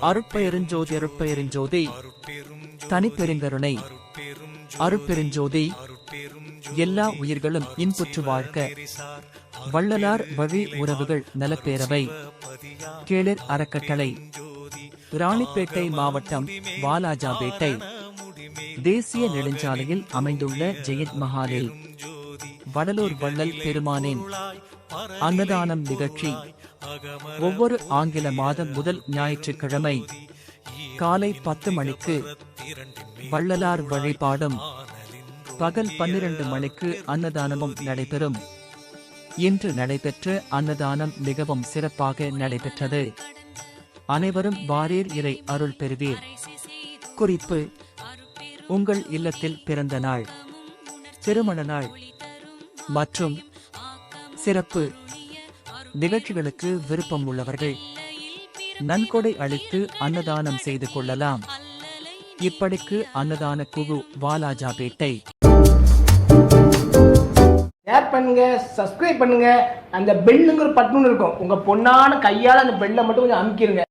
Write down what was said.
அருட்பெருஞ்சோதி அருட்பெருஞ்சோதி தனிப்பெருங்கருணை அருட்பெருஞ்சோதி எல்லா உயிர்களும் இன்புற்று வாழ்க. வள்ளலார் வழி உறவுகள் நலப்பேரவை கேளிர் அறக்கட்டளை ராணிப்பேட்டை மாவட்டம் வாலாஜாபேட்டை தேசிய நெடுஞ்சாலையில் அமைந்துள்ள ஜெயந்த் மஹாலில் வடலூர் வள்ளல் பெருமானின் அன்னதானம் நிகழ்ச்சி ஒவ்வொரு ஆங்கில மாதம் முதல் ஞாயிற்றுக்கிழமை காலை 10 மணிக்கு வள்ளலார் வழிபாடும் பகல் 12 மணிக்கு அன்னதானமும் நடைபெறும். இன்று நடைபெற்ற அன்னதானம் மிகவும் சிறப்பாக நடைபெற்றது. அனைவரும் வாரீர், இறை அருள் பெறுவீர். குறிப்பு: உங்கள் இல்லத்தில் பிறந்த நாள், திருமண நாள் மற்றும் சிறப்பு நிகழ்ச்சிகளுக்கு விருப்பம் உள்ளவர்கள் நன்கொடை அளித்து அன்னதானம் செய்து கொள்ளலாம். இப்படிக்கு அன்னதான குழு வாலாஜாபேட்டை. ஷேர் பண்ணுங்க, சப்ஸ்கிரைப் பண்ணுங்க. அந்த பெல்லுங்கிற பட்டன் இருக்கும், உங்க பொண்ணான கையால அந்த பெல்லை மட்டும் கொஞ்சம் அமுக்கிருங்க.